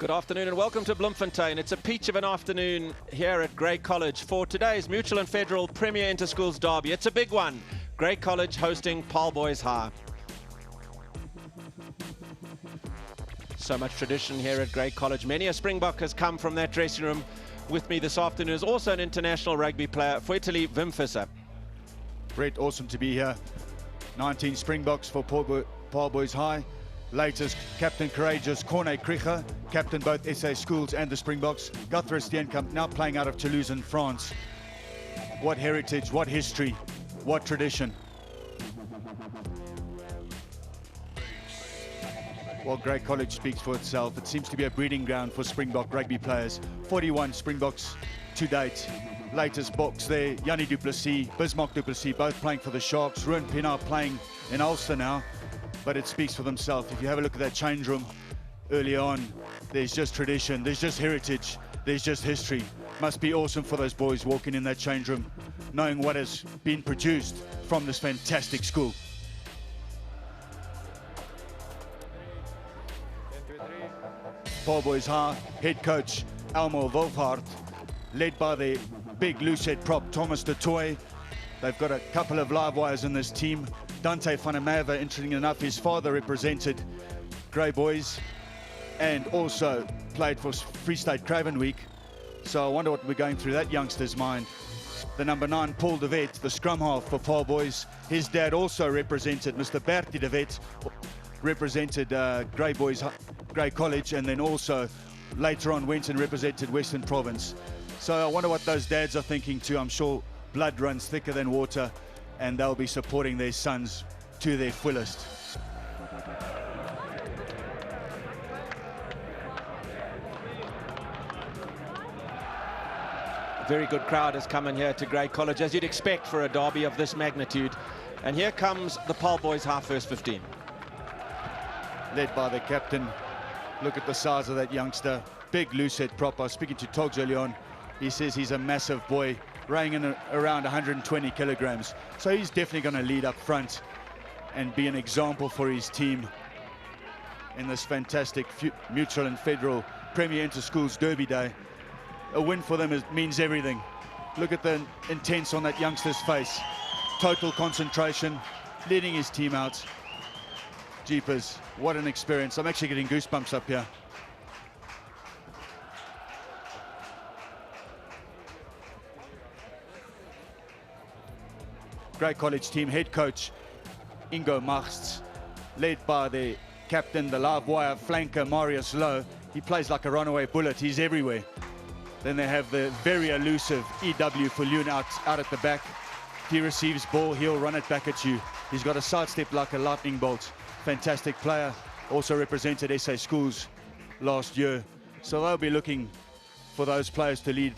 Good afternoon and welcome to Bloemfontein. It's a peach of an afternoon here at Grey College for today's Mutual and Federal Premier Interschools derby. It's a big one. Grey College hosting Paarl Boys High. So much tradition here at Grey College. Many a Springbok has come from that dressing room. With me this afternoon is also an international rugby player for Italy, Wim Visser. Brett, awesome to be here. 19 Springboks for Paarl Boys High. Latest Captain Courageous Corne Krieger, captain both SA Schools and the Springboks. Guthrie Steenkamp now playing out of Toulouse in France. What heritage, what history, what tradition. Well, Grey College speaks for itself. It seems to be a breeding ground for Springbok rugby players. 41 Springboks to date. Latest box there, Jannie du Plessis, Bismarck du Plessis, both playing for the Sharks. Ruin Pienaar playing in Ulster now. But it speaks for themselves. If you have a look at that change room early on, there's just tradition, there's just heritage, there's just history. Must be awesome for those boys walking in that change room, knowing what has been produced from this fantastic school. Paarl Boys High, head coach Elmo Wolfhard, led by the big loosehead prop Thomas de Toy. They've got a couple of live wires in this team. Dante van der Merwe, interesting enough, his father represented Grey Boys and also played for Free State Craven Week. So I wonder what we're going through that youngster's mind. The number 9, Paul de Wet, the scrum half for Paarl Boys. His dad also represented, Mr. Bertie de Wet, represented Grey Boys, Grey College, and then also later on went and represented Western Province. So I wonder what those dads are thinking too. I'm sure blood runs thicker than water, and they'll be supporting their sons to their fullest. A very good crowd has come in here to Grey College, as you'd expect for a derby of this magnitude. And here comes the Paarl Boys High first 15. Led by the captain. Look at the size of that youngster. Big loosehead prop. I was speaking to Togs early on. He says he's a massive boy, weighing in around 120 kilograms. So he's definitely going to lead up front and be an example for his team in this fantastic Mutual and Federal Premier Interschools Derby Day. A win for them means everything. Look at the intense on that youngster's face. Total concentration, leading his team out. Jeepers, what an experience. I'm actually getting goosebumps up here. Grey College team head coach Ingo Machts, led by the captain, the live wire flanker Marius Lowe. He plays like a runaway bullet, he's everywhere. Then they have the very elusive EW Viljoen out at the back. If he receives ball, he'll run it back at you. He's got a sidestep like a lightning bolt. Fantastic player, also represented SA Schools last year. So they'll be looking for those players to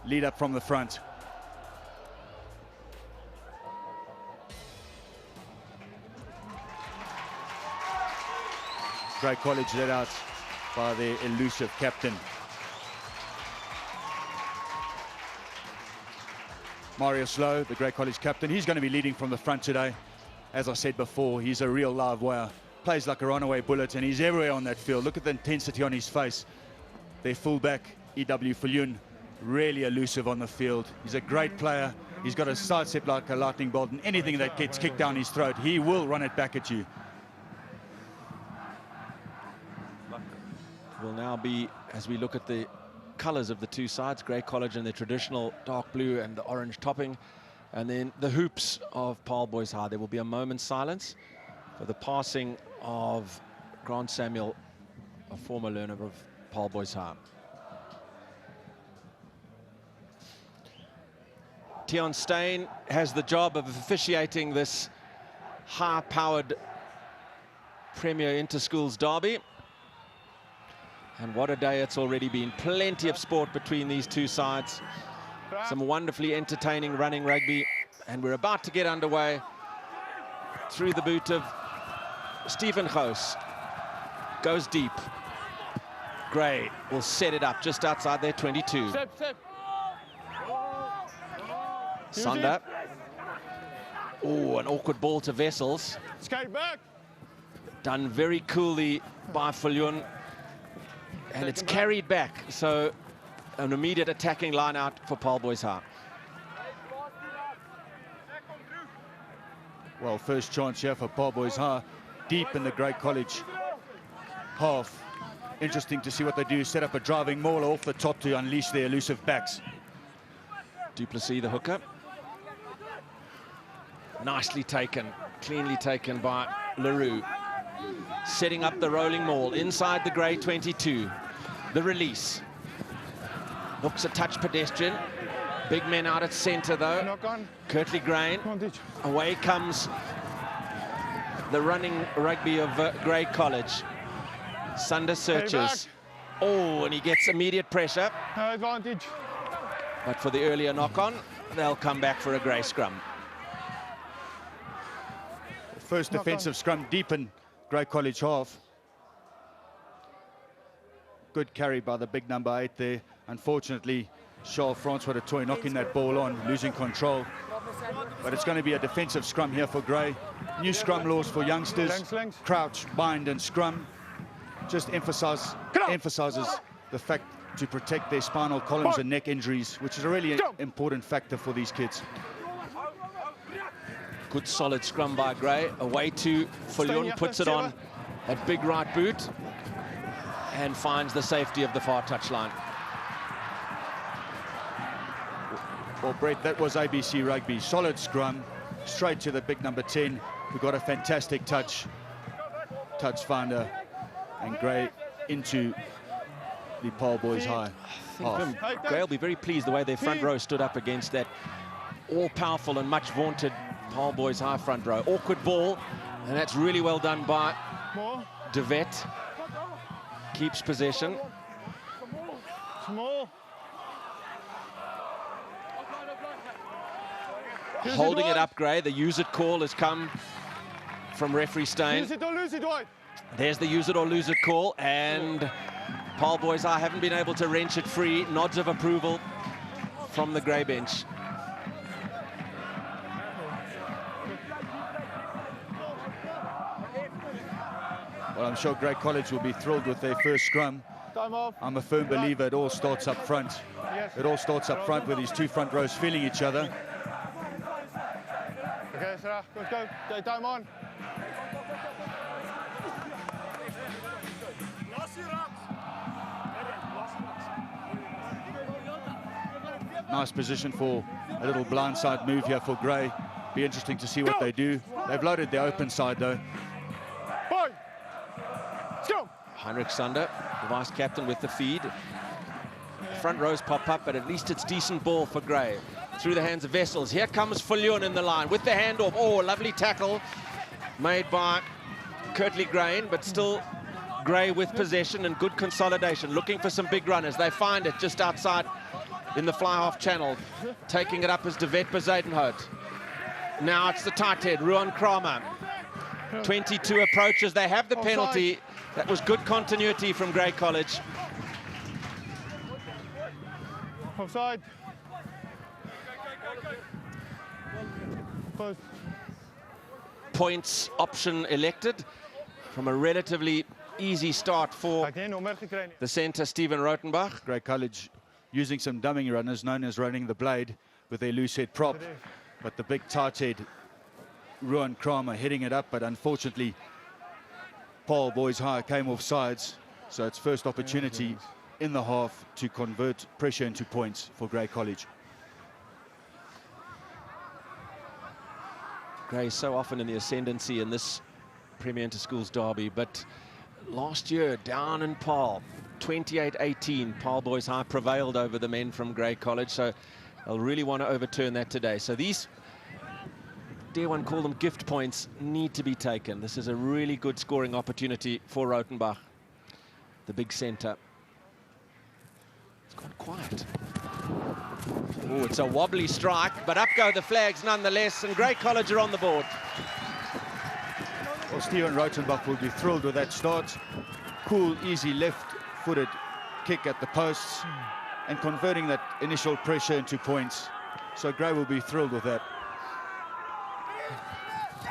lead up from the front. Grey College led out by the elusive captain. Marius Lowe, the Grey College captain, he's going to be leading from the front today. As I said before, he's a real live wire. Plays like a runaway bullet and he's everywhere on that field. Look at the intensity on his face. Their fullback, EW Viljoen, really elusive on the field. He's a great player. He's got a sidestep like a lightning bolt, and anything that gets kicked down his throat, he will run it back at you. Will now be, as we look at the colors of the two sides, Grey College and the traditional dark blue and the orange topping, and then the hoops of Paarl Boys High. There will be a moment's silence for the passing of Grant Samuel, a former learner of Paarl Boys High. Tion Steyn has the job of officiating this high-powered Premier Interschools derby. And what a day it's already been. Plenty of sport between these two sides. Some wonderfully entertaining running rugby. And we're about to get underway through the boot of Stephen Goos. Goes deep. Grey will set it up just outside their 22. Sander. Oh, an awkward ball to Wessels. Skate back. Done very coolly by Viljoen. And it's carried back, so an immediate attacking line out for Paarl Boys High. Well, first chance here for Paarl Boys High, deep in the Grey College half. Interesting to see what they do, set up a driving mauler off the top to unleash their elusive backs. Duplessis, the hooker. Nicely taken, cleanly taken by LaRue. Setting up the rolling maul inside the Grey 22. The release. Hooks a touch pedestrian. Big men out at centre though. Curtly Grain. Away comes the running rugby of Grey College. Sunder searches. Oh, and he gets immediate pressure. No advantage. But for the earlier knock-on, they'll come back for a Grey scrum. First defensive scrum deep in Grey College half. Good carry by the big number 8 there. Unfortunately, Charles-Francois du Toit knocking that ball on, losing control. But it's going to be a defensive scrum here for Grey. New scrum laws for youngsters. Crouch, bind and scrum. Just emphasizes the fact to protect their spinal columns and neck injuries, which is a really important factor for these kids. Good solid scrum by Grey. Away to Fullion, puts it on that big right boot and finds the safety of the far touchline. Well, Brett, that was ABC Rugby. Solid scrum, straight to the big number 10, who got a fantastic touch finder, and Grey into the Paarl Boys High. I think Grey will be very pleased the way their front row stood up against that all-powerful and much vaunted Paarl Boys High front row. Awkward ball, and that's really well done by De Wet. Keeps possession. Holding it up, Grey. The use it call has come from referee Steyn. Use it or lose it, Dwight. There's the use it or lose it call, and Paarl Boys High haven't been able to wrench it free. Nods of approval from the Grey bench. Well, I'm sure Grey College will be thrilled with their first scrum. I'm a firm believer it all starts up front. It all starts up front with these two front rows feeling each other. Okay, Sarah, let's go. Time on. Nice position for a little blindside move here for Grey. Be interesting to see what they do. They've loaded their open side though. Heinrich Sunder, the vice captain with the feed. Front rows pop up, but at least it's decent ball for Grey. Through the hands of Vessels. Here comes Fullion in the line with the handoff. Oh, lovely tackle made by Curtly Grain, but still Grey with possession and good consolidation. Looking for some big runners. They find it just outside in the fly-half channel. Taking it up as De Wet Bezuidenhout. Now it's the tight head, Ruan Kramer. 22 approaches. They have the penalty. That was good continuity from Grey College. Offside. Points option elected from a relatively easy start for the centre, Steven Rotenbach. Grey College using some dumming runners known as running the blade with their loose head prop. But the big tight head, Ruan Kramer, hitting it up, but unfortunately Paarl Boys High came off sides, so it's first opportunity in the half to convert pressure into points for Grey College. Grey so often in the ascendancy in this Premier Interschools derby, but last year down in Paarl, 28-18, Paarl Boys High prevailed over the men from Grey College, so they'll really want to overturn that today. So these, dare one call them gift points, need to be taken. This is a really good scoring opportunity for Rotenbach, the big centre. It's gone quiet. Oh, it's a wobbly strike, but up go the flags nonetheless, and Grey College are on the board. Well, Steven Rotenbach will be thrilled with that start. Cool, easy left-footed kick at the posts and converting that initial pressure into points. So Grey will be thrilled with that.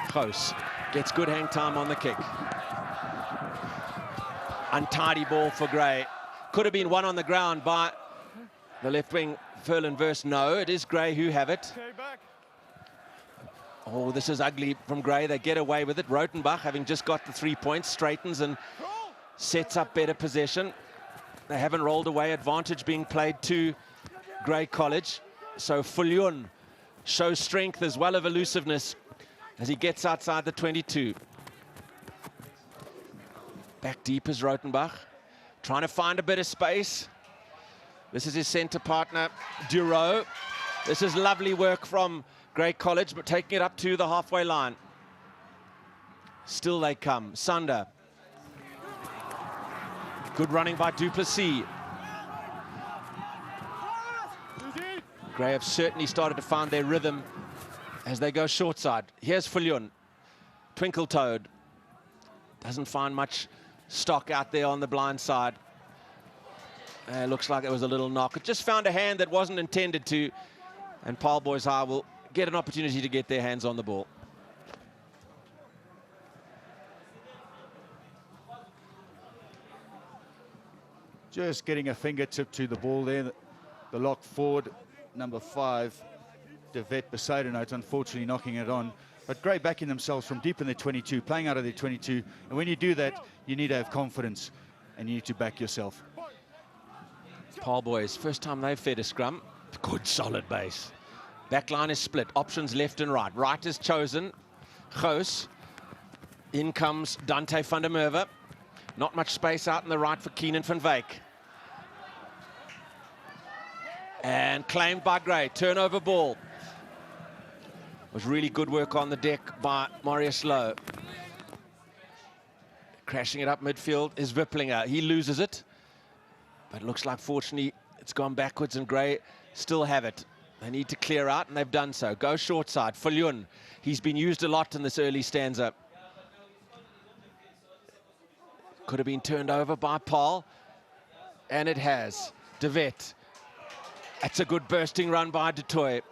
Close. Gets good hang time on the kick. Untidy ball for Grey. Could have been one on the ground by the left wing, Furlan Verse. No, it is Gray who have it. Okay, back. Oh, this is ugly from Gray. They get away with it. Rotenbach, having just got the 3 points, straightens and sets up better possession. They haven't rolled away. Advantage being played to Grey College. So Fulyon shows strength as well as elusiveness as he gets outside the 22. Back deep is Rotenbach, trying to find a bit of space. This is his centre partner, Duro. This is lovely work from Grey College, but taking it up to the halfway line. Still they come. Sander. Good running by Duplessis. Grey have certainly started to find their rhythm as they go short side. Here's Fulyon. Twinkle Toad. Doesn't find much stock out there on the blind side. Looks like it was a little knock. It just found a hand that wasn't intended to. And Paarl Boys High will get an opportunity to get their hands on the ball. Just getting a fingertip to the ball there. The lock forward, number 5, De Wet Besuidenhout, unfortunately knocking it on. But Grey backing themselves from deep in their 22, playing out of their 22. And when you do that, you need to have confidence and you need to back yourself. Paarl Boys, first time they've fed a scrum. Good solid base. Back line is split, options left and right. Right is chosen, Goos. In comes Dante van der Merwe. Not much space out in the right for Keenan van Wyk. And claimed by Grey, turnover ball. Was really good work on the deck by Marius Lowe. Crashing it up midfield is Wipplinger. He loses it. But it looks like, fortunately, it's gone backwards and Grey still have it. They need to clear out, and they've done so. Go short side. Fulyon. He's been used a lot in this early stanza. Could have been turned over by Paarl. And it has. De Wet. That's a good bursting run by Du Toit.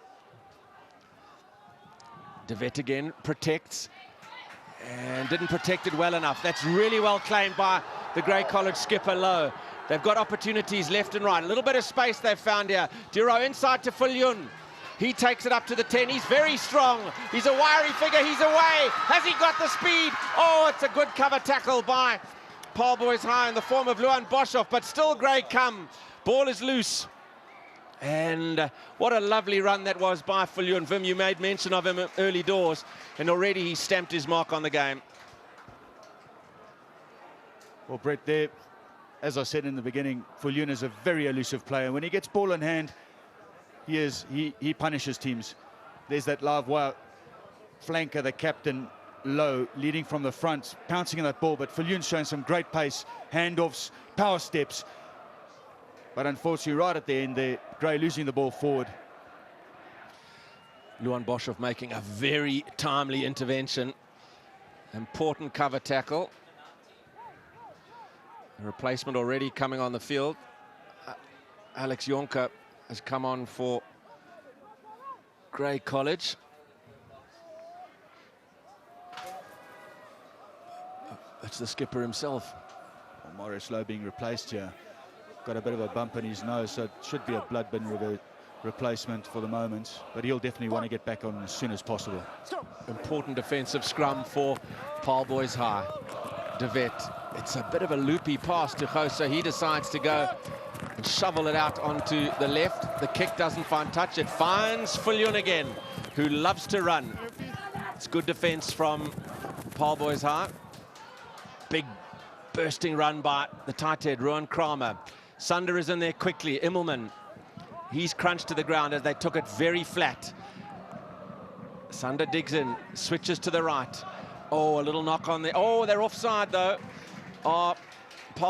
De Wet again protects. And didn't protect it well enough. That's really well claimed by the Grey College skipper, Lowe. They've got opportunities left and right. A little bit of space they've found here. Duro inside to Fulyon. He takes it up to the 10. He's very strong. He's a wiry figure. He's away. Has he got the speed? Oh, it's a good cover tackle by Paarl Boys High in the form of Luan Boshoff, but still Grey come. Ball is loose. And what a lovely run that was by Fulyon. Vim, you made mention of him early doors, and already he stamped his mark on the game. Well, Brett, there, as I said in the beginning, Fulyon is a very elusive player. When he gets ball in hand, he punishes teams. There's that live wire flanker, the captain, Lowe, leading from the front, pouncing on that ball. But Fulyon's showing some great pace, handoffs, power steps. But unfortunately, right at the end there, Grey losing the ball forward. Luan Boshoff making a very timely intervention. Important cover tackle. A replacement already coming on the field. Alex Jonker has come on for Grey College. That's the skipper himself. Well, Marius Lowe being replaced here. Got a bit of a bump in his nose, so it should be a blood bin replacement for the moment. But he'll definitely want to get back on as soon as possible. Important defensive scrum for Paarl Boys High. De Wet. It's a bit of a loopy pass to Goos, so he decides to go and shovel it out onto the left. The kick doesn't find touch. It finds Fulyon again, who loves to run. It's good defense from Paarl Boys High. Big bursting run by the tight head, Rowan Kramer. Sander is in there quickly. Immelman, he's crunched to the ground as they took it very flat. Sander digs in, switches to the right. Oh, a little knock on there. Oh, they're offside though. Paarl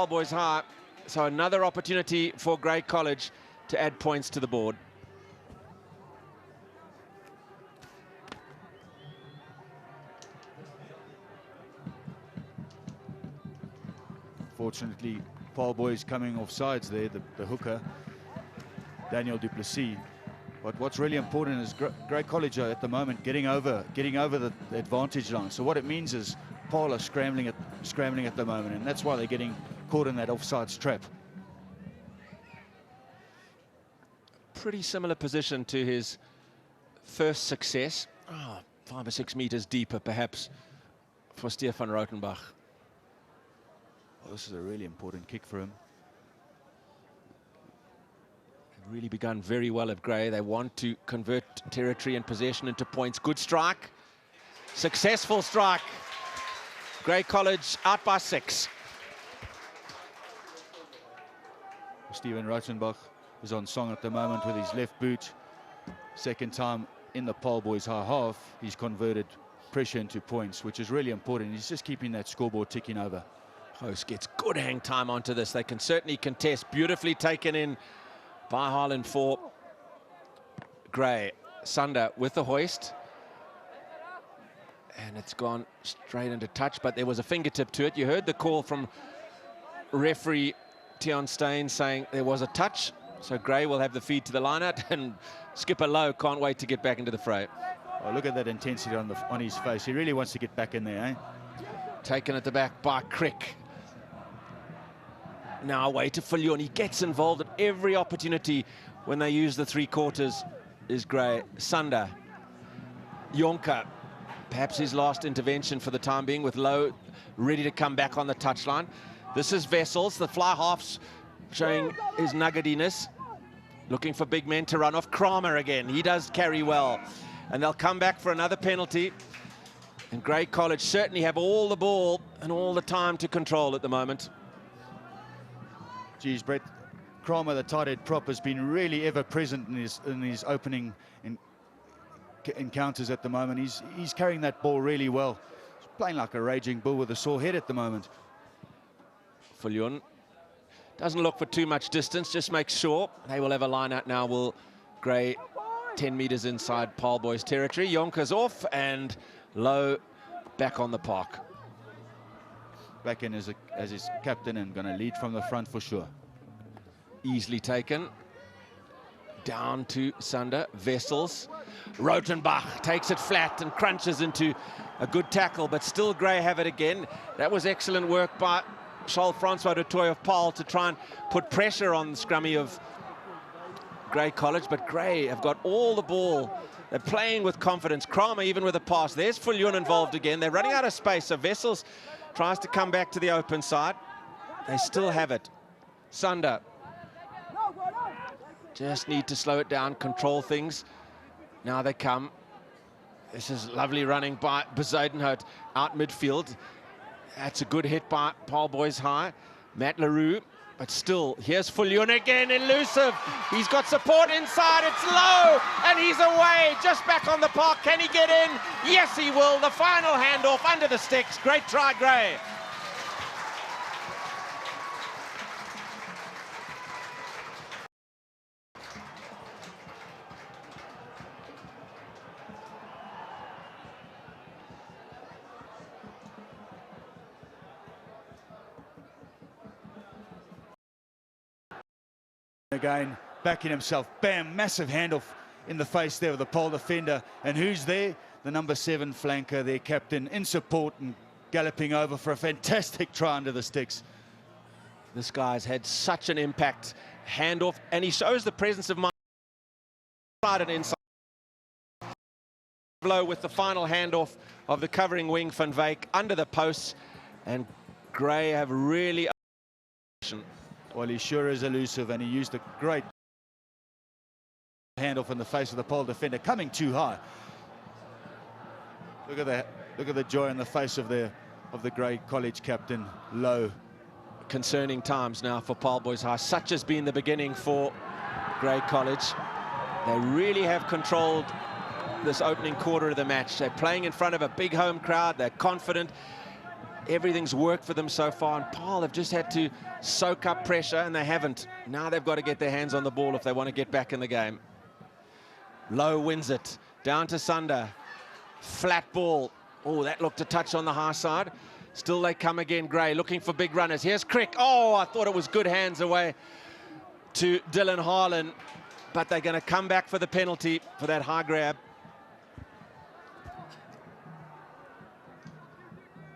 Boys High. So another opportunity for Grey College to add points to the board. Fortunately, Paarl Boys coming off sides there, the hooker, Daniel Duplessis. But what's really important is Grey College are at the moment getting over the advantage line. So what it means is Paarl are scrambling at the moment, and that's why they're getting caught in that offsides trap. pretty similar position to his first success. Oh, 5 or 6 meters deeper, perhaps, for Stefan Rautenbach. Well, this is a really important kick for him. They've really begun very well at Grey. They want to convert territory and possession into points. Good strike. Successful strike. Grey College out by 6. Stephen Rautenbach is on song at the moment with his left boot. Second time in the Paarl boys' high half, he's converted pressure into points, which is really important. He's just keeping that scoreboard ticking over. Host gets good hang time onto this. They can certainly contest. Beautifully taken in by Harlan for Grey. Sunder with the hoist. And it's gone straight into touch, but there was a fingertip to it. You heard the call from referee Tion Steyn saying there was a touch. So Grey will have the feed to the line-out, and skipper Lowe can't wait to get back into the fray. Oh, look at that intensity on his face. He really wants to get back in there, eh? Taken at the back by Crick. Now away to Viljoen. He gets involved at every opportunity when they use the 3/4 is Grey. Sunder. Jonker. Perhaps his last intervention for the time being, with Lowe ready to come back on the touchline. This is Wessels, the fly half's showing his nuggetiness. Looking for big men to run off. Kramer again, he does carry well. And they'll come back for another penalty. And Grey College certainly have all the ball and all the time to control at the moment. Geez, Brett, Kramer, the tight head prop, has been really ever present in his opening encounters at the moment. He's carrying that ball really well. He's playing like a raging bull with a sore head at the moment. Viljoen doesn't look for too much distance, just makes sure. They will have a line out now. Will Grey 10 meters inside Paarl boys territory. Jonker's off and Lowe back on the park. Back in as his captain and going to lead from the front for sure. Easily taken. Down to Sunder. Wessels. Rautenbach takes it flat and crunches into a good tackle, but still Grey have it again. That was excellent work by Charles-Francois du Toit of Paarl to try and put pressure on the scrummy of Grey College, but Grey have got all the ball. They're playing with confidence. Kramer even with a pass. There's Viljoen involved again. They're running out of space, so Wessels tries to come back to the open side. They still have it. Sunder. Just need to slow it down, control things. Now they come. This is lovely running by Bezuidenhout out midfield. That's a good hit by Paarl boys high. Matt Leroux, but still, here's Viljoen again, elusive. He's got support inside, it's low, and he's away, just back on the park. Can he get in? Yes, he will. The final handoff under the sticks. Great try, Grey. Again, backing himself, bam, massive handoff in the face there of the Paarl defender. And who's there? The number 7 flanker, their captain, in support and galloping over for a fantastic try under the sticks. This guy's had such an impact. Handoff, and he shows the presence of mind and inside. Blow with the final handoff of the covering wing Van Wyk under the posts, and Grey have really. Well, he sure is elusive, and he used a great handoff in the face of the Paarl defender, coming too high. Look at that! Look at the joy in the face of the Grey College captain, Lowe. Concerning times now for Paarl boys high. Such has been the beginning for Grey College. They really have controlled this opening quarter of the match. They're playing in front of a big home crowd. They're confident. Everything's worked for them so far, and Paarl have just had to soak up pressure, and they haven't. Now they've got to get their hands on the ball if they want to get back in the game. Lowe wins it. Down to Sunder. Flat ball. Oh, that looked a touch on the high side. Still they come again, Grey, looking for big runners. Here's Crick. Oh, I thought it was good hands away to Dylan Harlan, but they're going to come back for the penalty for that high grab.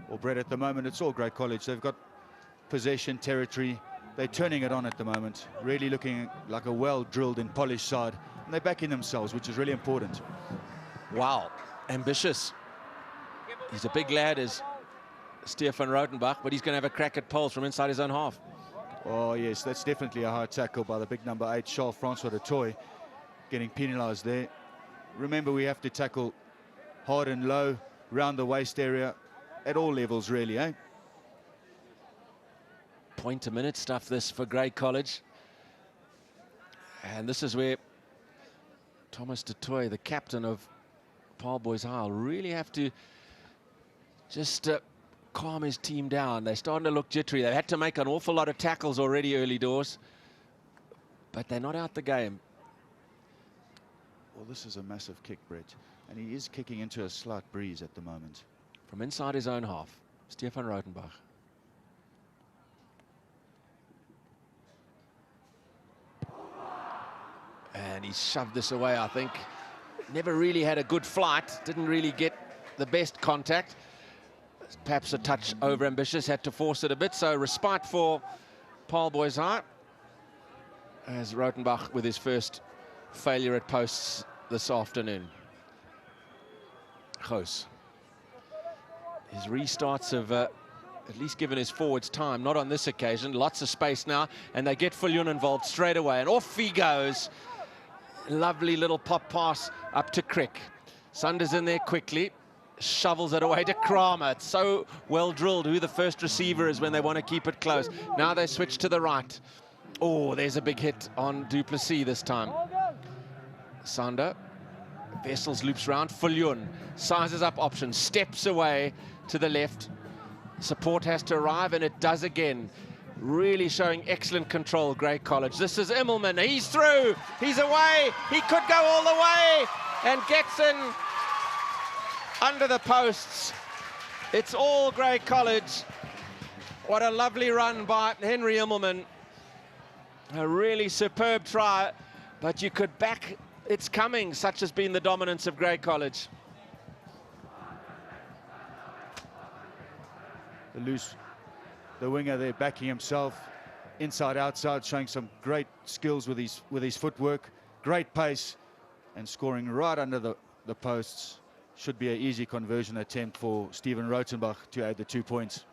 Well, Brett, at the moment, it's all Grey College. They've got possession, territory, They're turning it on at the moment, really looking like a well-drilled and polished side, and they're backing themselves, which is really important. Wow, ambitious. He's a big lad, is Stefan Rotenbach, but he's going to have a crack at Paarl from inside his own half. Oh, yes, that's definitely a hard tackle by the big number 8, Charles-Francois de Toy, getting penalised there. Remember, we have to tackle hard and low, round the waist area, at all levels, really, eh? Point a minute stuff this for Grey College. And this is where Thomas de Toy, the captain of Paarl Boys High, will really have to just calm his team down. They're starting to look jittery. They've had to make an awful lot of tackles already early doors, but they're not out the game. Well, this is a massive kick, Brett, and he is kicking into a slight breeze at the moment. From inside his own half, Stefan Rotenbach. And he shoved this away, I think. Never really had a good flight, didn't really get the best contact. Perhaps a touch over-ambitious, had to force it a bit. So respite for Paarl Boys High, as Rotenbach with his first failure at posts this afternoon. Close. His restarts have at least given his forwards time, not on this occasion. Lots of space now, and they get Viljoen involved straight away, and off he goes. Lovely little pop pass up to Crick. Sunders in there quickly, shovels it away to Kramer. It's so well drilled who the first receiver is when they want to keep it close. Now they switch to the right. Oh, there's a big hit on Duplessis this time. Sander, Vessels loops round. Viljoen sizes up options, steps away to the left. Support has to arrive, and it does again. Really showing excellent control, Grey College. This is Immelman. He's through. He's away. He could go all the way and gets in under the posts. It's all Grey College. What a lovely run by Henry Immelman. A really superb try, but you could back it's coming. Such has been the dominance of Grey College. The winger there backing himself inside outside, showing some great skills with his footwork, great pace, and scoring right under the posts. Should be an easy conversion attempt for Stephen Rotenbach to add the 2 points.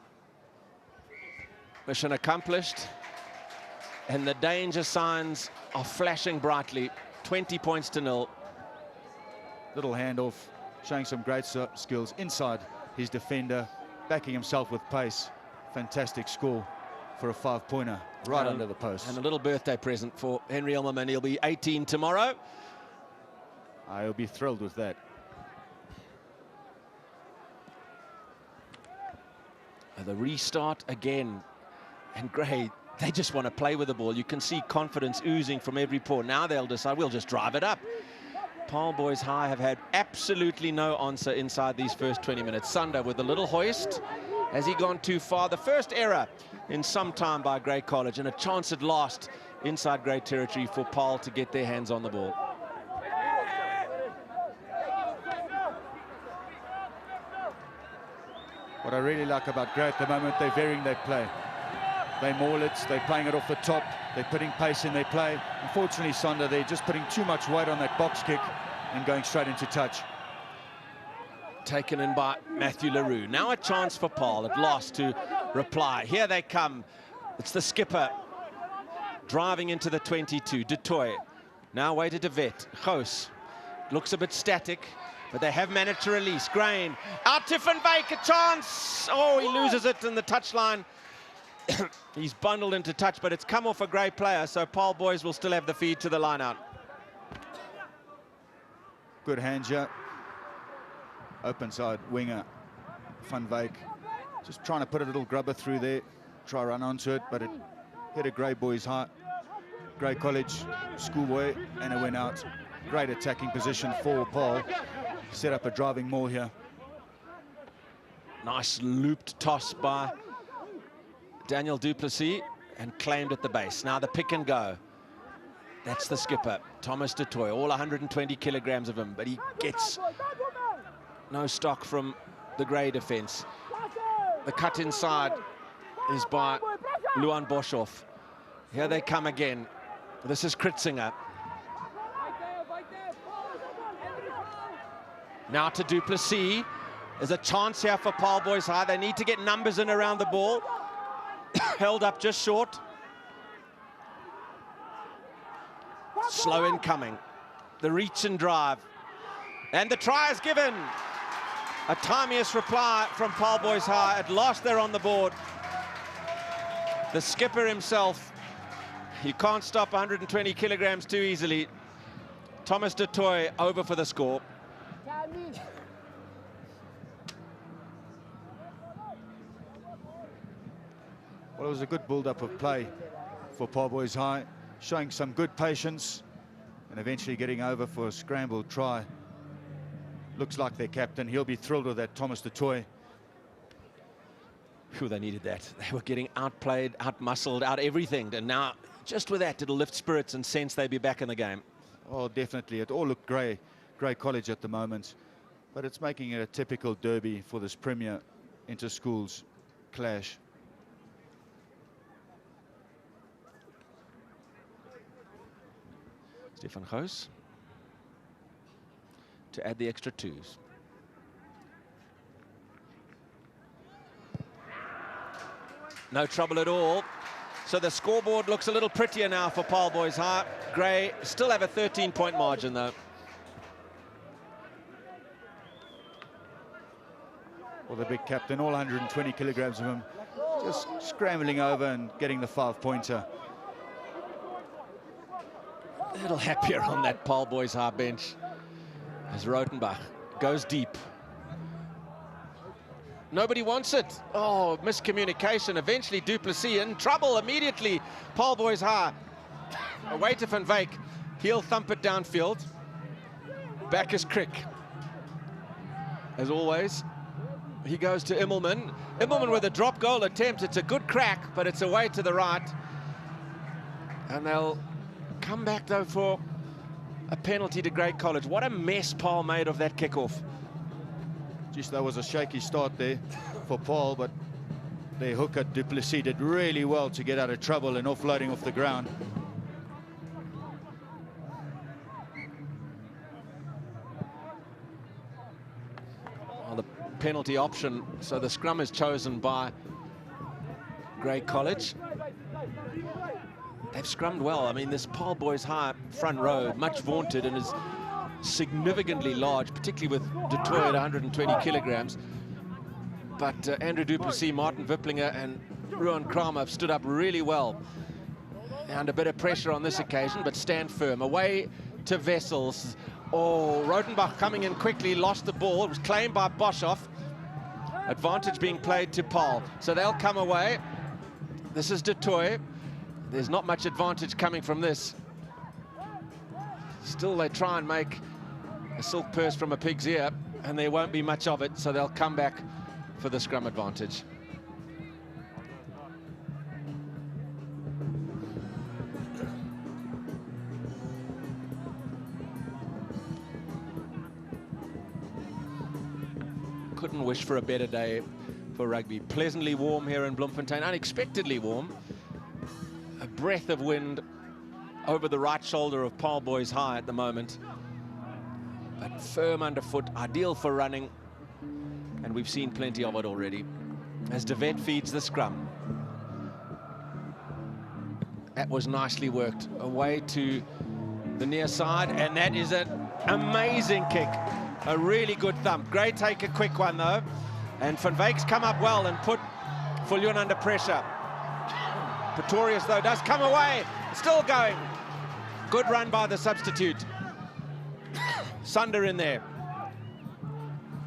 Mission accomplished, and the danger signs are flashing brightly. 20 points to 0. Little handoff, showing some great skills inside his defender, backing himself with pace. Fantastic score for a 5-pointer right under the post. And a little birthday present for Henry Immelman. He'll be 18 tomorrow. I'll be thrilled with that. And the restart again. And Grey, they just want to play with the ball. You can see confidence oozing from every paw. Now they'll decide, we'll just drive it up. Paarl Boys High have had absolutely no answer inside these first 20 minutes. Sander with a little hoist. Has he gone too far? The first error in some time by Grey College, and a chance at last inside Grey territory for Paarl to get their hands on the ball. What I really like about Grey at the moment, they're varying their play. They maul it, they're playing it off the top, they're putting pace in their play. Unfortunately, Sander, they're just putting too much weight on that box kick and going straight into touch. Taken in by Matthew LaRue. Now a chance for Paarl at last to reply. Here they come. It's the skipper driving into the 22. De Toy. Now waited to vet. Goos looks a bit static, but they have managed to release. Grain out to Van Wyk, a chance. Oh, he loses it in the touchline. He's bundled into touch, but it's come off a Grey player, so Paarl Boys will still have the feed to the line out. Good hand here. Open side winger Van Wyk just trying to put a little grubber through there, try run onto it, but it hit a Grey Boys High, Grey College schoolboy, and it went out. Great attacking position for Paarl. Set up a driving maul here. Nice looped toss by Daniel Duplessis and claimed at the base. Now the pick and go. That's the skipper, Thomas de Toy, all 120 kilograms of him, but he gets no stock from the Grey defense. The cut inside is by Luan Boshoff. Here they come again. This is Kritzinger. Now to Duplessis. There's a chance here for Paarl Boys High. They need to get numbers in around the ball. Held up just short. Slow incoming. The reach and drive. And the try is given. A timiest reply from Paarl Boys High. At last they're on the board. The skipper himself. You can't stop 120 kilograms too easily. Thomas du Toit over for the score. Well, it was a good build-up of play for Paarl Boys High, showing some good patience and eventually getting over for a scrambled try. Looks like their captain. He'll be thrilled with that, Thomas du Toit. Phew, they needed that. They were getting outplayed, outmuscled, out everything. And now, just with that, it'll lift spirits and sense they'll be back in the game. Oh, definitely. It all looked grey college at the moment. But it's making it a typical derby for this Premier Interschools clash. Stefan Goos to add the extra twos. No trouble at all. So the scoreboard looks a little prettier now for Paarl Boys High. Grey still have a 13-point margin, though. Well, the big captain, all 120 kilograms of him, just scrambling over and getting the 5-pointer. A little happier on that Paarl Boys High bench as Rotenbach goes deep. Nobody wants it. Oh, miscommunication. Eventually Duplessis in trouble immediately. Paarl Boys High. Away to Van Wyk. He'll thump it downfield. Back is Crick. As always, he goes to Immelman. Immelman with a drop goal attempt. It's a good crack, but it's away to the right. And they'll come back, though, for a penalty to Great College. What a mess Paarl made of that kickoff. Just that was a shaky start there for Paarl, but their hooker Duplessis did really well to get out of trouble and offloading off the ground. Well, the penalty option, so the scrum is chosen by Great College. They've scrummed well. I mean, this Paarl Boys High front row, much vaunted and is significantly large, particularly with du Toit at 120 kilograms. But Andrew Duplessis, Martin Wipplinger and Ruan Kramer have stood up really well under a bit of pressure on this occasion, but stand firm. Away to Wessels. Oh, Rotenbach coming in quickly, lost the ball. It was claimed by Boshoff. Advantage being played to Paarl. So they'll come away. This is du Toit. There's not much advantage coming from this. Still, they try and make a silk purse from a pig's ear, and there won't be much of it, so they'll come back for the scrum advantage. Couldn't wish for a better day for rugby. Pleasantly warm here in Bloemfontein, unexpectedly warm. A breath of wind over the right shoulder of Paarl Boys High at the moment. But firm underfoot, ideal for running. And we've seen plenty of it already. As De Wet feeds the scrum. That was nicely worked. Away to the near side, and that is an amazing kick. A really good thump. Gray take a quick one though. And Van Wyk's come up well and put Viljoen under pressure. Pretorius though does come away. Still going. Good run by the substitute. Sunder in there.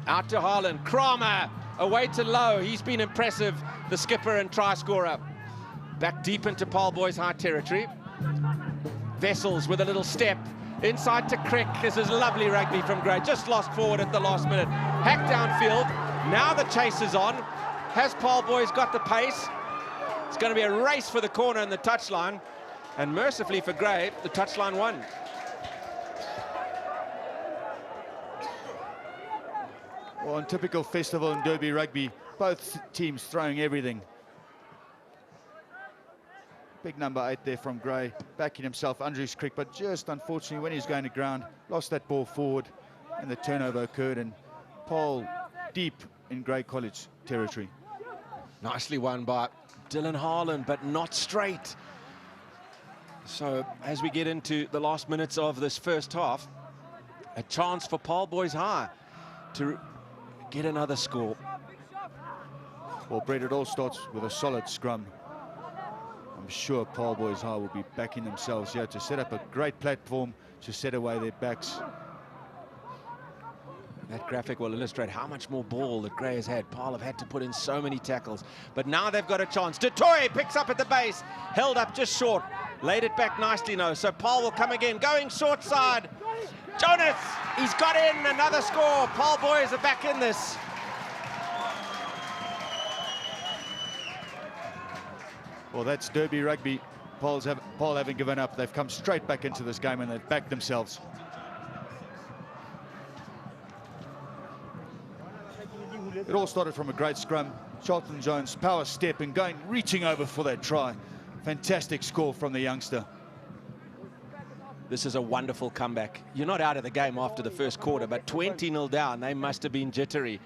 Out to Haaland. Kramer away to Low. He's been impressive. The skipper and try scorer. Back deep into Paarl Boys High territory. Wessels with a little step. Inside to Crick. This is lovely rugby from Gray. Just lost forward at the last minute. Hack downfield. Now the chase is on. Has Paarl Boys got the pace? It's going to be a race for the corner and the touchline. And mercifully for Gray, the touchline won. Well, on typical festival and derby rugby, both teams throwing everything. Big number 8 there from Gray, backing himself under his crick, but just unfortunately when he's going to ground, lost that ball forward and the turnover occurred, and Paarl deep in Gray College territory. Nicely won by Dylan Harlan, but not straight. So as we get into the last minutes of this first half, a chance for Paarl Boys High to get another score. Well, Brett, it all starts with a solid scrum. I'm sure Paarl Boys High will be backing themselves here to set up a great platform to set away their backs. That graphic will illustrate how much more ball that Gray has had. Paarl have had to put in so many tackles, but now they've got a chance. Du Toit picks up at the base, held up just short, laid it back nicely now. So Paarl will come again, going short side. Jonas, he's got in another score. Paarl Boys are back in this. Well, that's Derby rugby. Paarl haven't given up. They've come straight back into this game and they've backed themselves. It all started from a great scrum. Charlton Jones, power step and reaching over for that try. Fantastic score from the youngster. This is a wonderful comeback. You're not out of the game after the first quarter, but 20-0 down, they must have been jittery.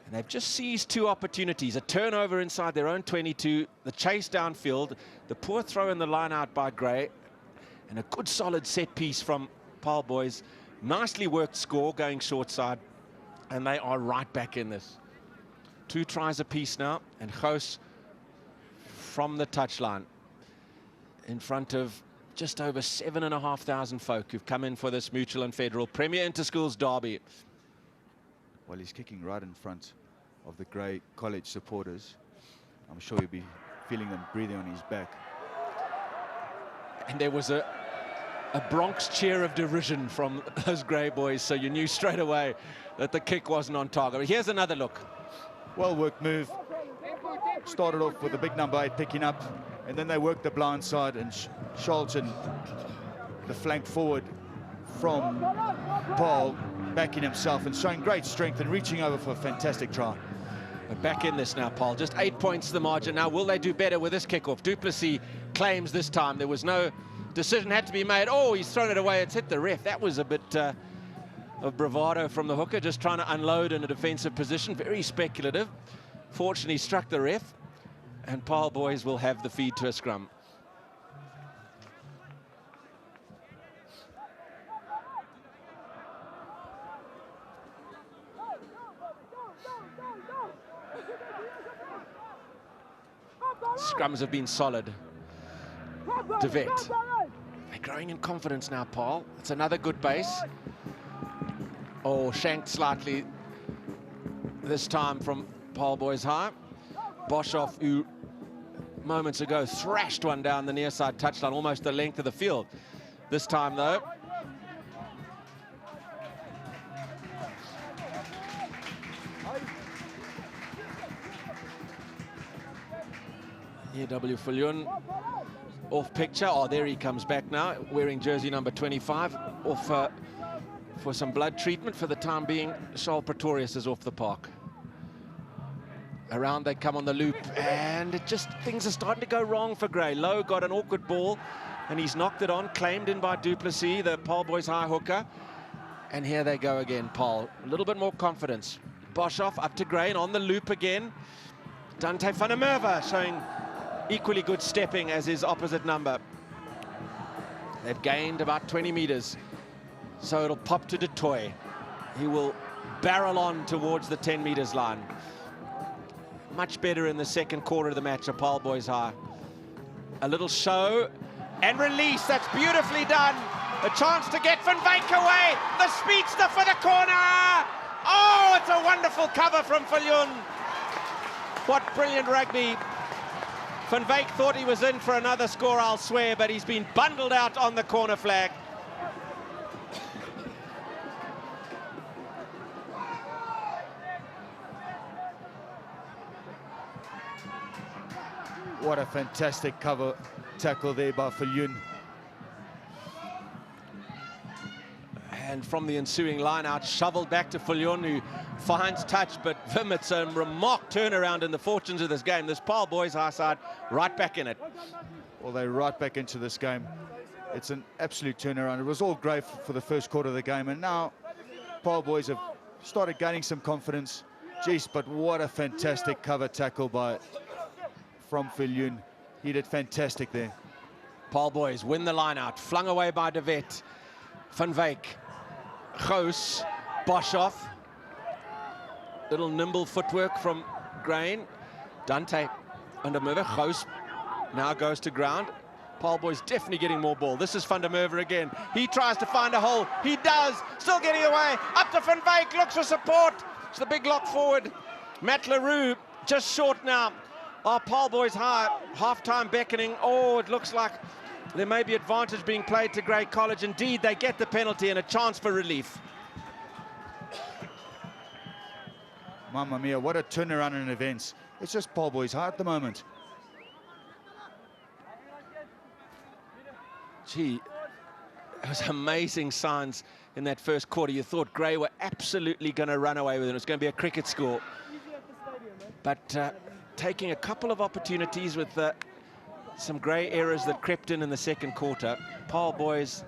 And they've just seized two opportunities, a turnover inside their own 22, the chase downfield, the poor throw in the line out by Gray, and a good solid set piece from Paarl Boys. Nicely worked score going short side, and they are right back in this. 2 tries apiece now, and Gous from the touchline in front of just over 7,500 folk who've come in for this Mutual and Federal Premier Interschools derby. Well, he's kicking right in front of the Gray College supporters. I'm sure he'll be feeling them breathing on his back. And there was a Bronx cheer of derision from those Gray boys, so you knew straight away that the kick wasn't on target. But here's another look. Well worked move. Started off with a big number 8 picking up, and then they worked the blind side, and Charlton, the flank forward from Paarl, backing himself and showing great strength and reaching over for a fantastic try. But back in this now, Paarl. Just 8 points to the margin. Now, will they do better with this kickoff? Du Plessis claims this time there was no decision had to be made. Oh, he's thrown it away. It's hit the ref. That was a bit of bravado from the hooker, just trying to unload in a defensive position. Very speculative. Fortunately, struck the ref, and Paarl Boys will have the feed to a scrum. Scrums have been solid. De Wet. They're growing in confidence now, Paarl. It's another good base. Oh, shanked slightly this time from Paarl Boys High. Boshoff, who moments ago thrashed one down the near side touchline, almost the length of the field. This time, though, W. Viljoen off picture. Oh, there he comes back now, wearing jersey number 25, off for some blood treatment for the time being. Charles Pretorius is off the park. Around they come on the loop, and things are starting to go wrong for Gray. Lowe got an awkward ball, and he's knocked it on, claimed in by Du Plessis, the Paarl Boys High hooker. And here they go again, Paarl. A little bit more confidence. Boshoff up to Gray, and on the loop again. Dante van der Merwe showing equally good stepping as his opposite number. They've gained about 20 meters, so it'll pop to Du Toit. He will barrel on towards the 10 meters line. Much better in the second quarter of the match at Paarl Boys High. A little show and release. That's beautifully done. A chance to get Van Wyk away. The speedster for the corner. Oh, it's a wonderful cover from Viljoen. What brilliant rugby. Van Wyk thought he was in for another score, I'll swear, but he's been bundled out on the corner flag. What a fantastic cover tackle there by Viljoen. And from the ensuing line out, shoveled back to Viljoen, who finds touch, but Wim, it's a remarked turnaround in the fortunes of this game. This Paarl Boys High side right back in it. Well, they're right back into this game. It's an absolute turnaround. It was all great for the first quarter of the game, and now Paarl boys have started gaining some confidence. Jeez, but what a fantastic cover tackle from Viljoen. He did fantastic there. Paarl boys win the line out, flung away by De Wet. Van Wyk, Gous, Boshoff. Little nimble footwork from Grain. Dante under Merwe. Gous now goes to ground. Paarl boys definitely getting more ball. This is Van der Merwe again. He tries to find a hole. He does. Still getting away. Up to Van Wyk. Looks for support. It's the big lock forward. Matt Leroux just short now. Paarl boys high. Half-time beckoning. Oh, it looks like there may be advantage being played to Grey College. Indeed, they get the penalty and a chance for relief. Mamma mia, what a turnaround in events. It's just Paarl boys high at the moment. Gee, it was amazing signs in that first quarter. You thought Grey were absolutely going to run away with it. It was going to be a cricket score. But taking a couple of opportunities with some Grey errors that crept in the second quarter. Paarl boys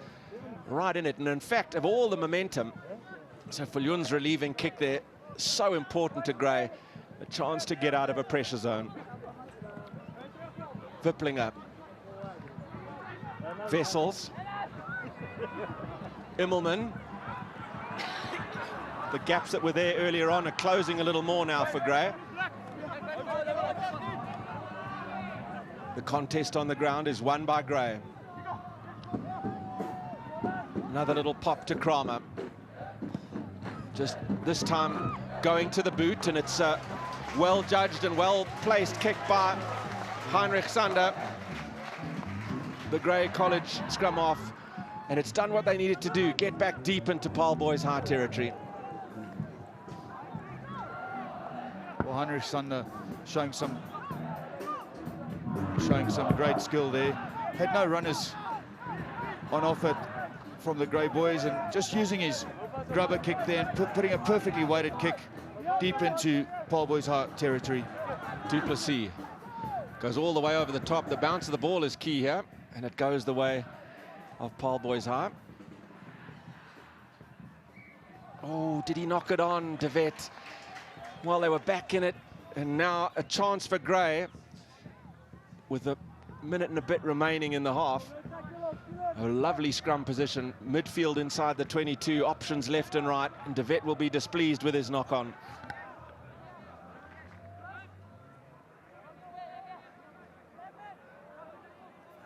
right in it. And in fact, of all the momentum, so Viljoen's relieving kick there, so important to Grey. A chance to get out of a pressure zone. Wippling up. Wessels. Immelman. The gaps that were there earlier on are closing a little more now for Grey. The contest on the ground is won by Grey. Another little pop to Kramer. Just this time going to the boot, and it's a well judged and well placed kick by Heinrich Sander. The Grey College scrum off, and it's done what they needed to do, get back deep into Paarl boys' high territory. Well, Heinrich Sander showing some great skill there. Had no runners on offer from the Grey boys, and just using his grubber kick there and putting a perfectly weighted kick deep into Paarl boys' high territory. Du Plessis goes all the way over the top. The bounce of the ball is key here, and it goes the way of Paarl boys high. Oh, did he knock it on, De Wet? Well, they were back in it, and now a chance for Grey with a minute and a bit remaining in the half. A lovely scrum position, midfield inside the 22, options left and right, and De Wet will be displeased with his knock-on.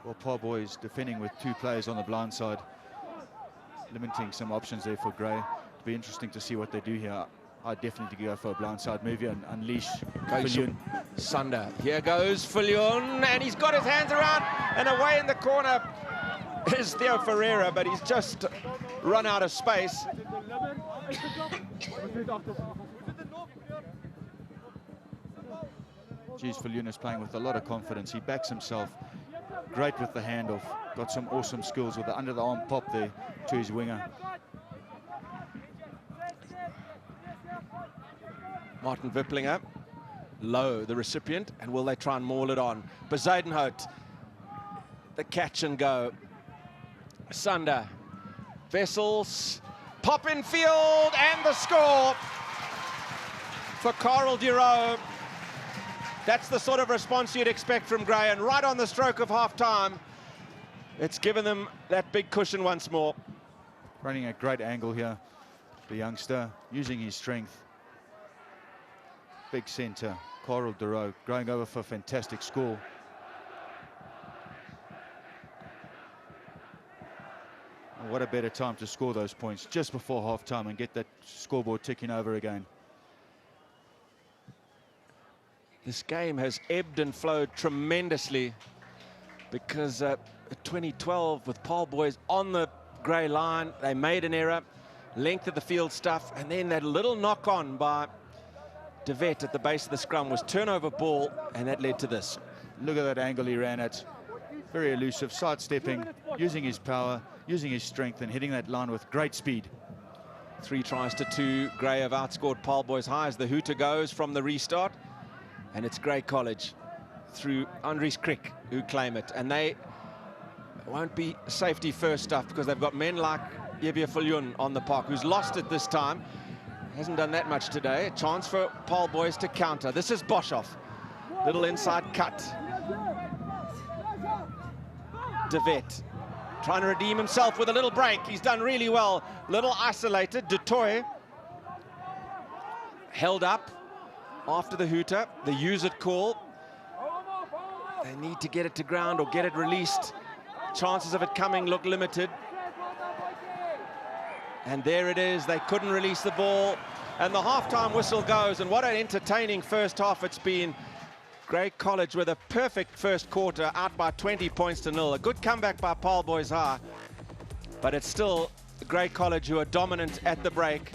Well, Paarl boys defending with two players on the blind side, limiting some options there for Grey. It'll be interesting to see what they do here. I'd definitely go for a blind side move here and unleash Viljoen. Sander, here goes Viljoen, and he's got his hands around, and away in the corner is Theo Ferreira, but he's just run out of space. Geez, Viljoen is playing with a lot of confidence. He backs himself. Great with the handoff. Got some awesome skills with the under the arm pop there to his winger. Martin Wippling, low, the recipient, and will they try and maul it on? Bezuidenhout, the catch and go. Sander, Wessels, pop in field, and the score for Karel Duro. That's the sort of response you'd expect from Grey, and right on the stroke of half-time, it's given them that big cushion once more. Running a great angle here, the youngster, using his strength. Big centre, Karel Duro, going over for a fantastic score. And what a better time to score those points just before half-time and get that scoreboard ticking over again. This game has ebbed and flowed tremendously because 2012 with Paarl boys on the Grey line, they made an error, length of the field stuff, and then that little knock-on by De Wet at the base of the scrum was turnover ball, and that led to this. Look at that angle he ran at. Very elusive, sidestepping, using his power, using his strength, and hitting that line with great speed. 3 tries to 2. Grey have outscored Paarl boys high as the hooter goes from the restart. And it's Grey College through Andries Crick, who claim it. And they won't be safety first stuff because they've got men like Yebia Viljoen on the park, who's lost it this time. Hasn't done that much today. A chance for Paarl boys to counter. This is Boshoff. Little inside cut. De Wet trying to redeem himself with a little break. He's done really well. Little isolated. Du Toit held up after the hooter. The use it call. They need to get it to ground or get it released. Chances of it coming look limited. And there it is. They couldn't release the ball. And the halftime whistle goes. And what an entertaining first half it's been. Grey College with a perfect first quarter, out by 20 points to 0. A good comeback by Paarl Boys High. But it's still Grey College who are dominant at the break.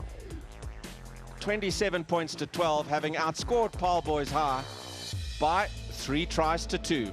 27 points to 12, having outscored Paarl Boys High by 3 tries to 2.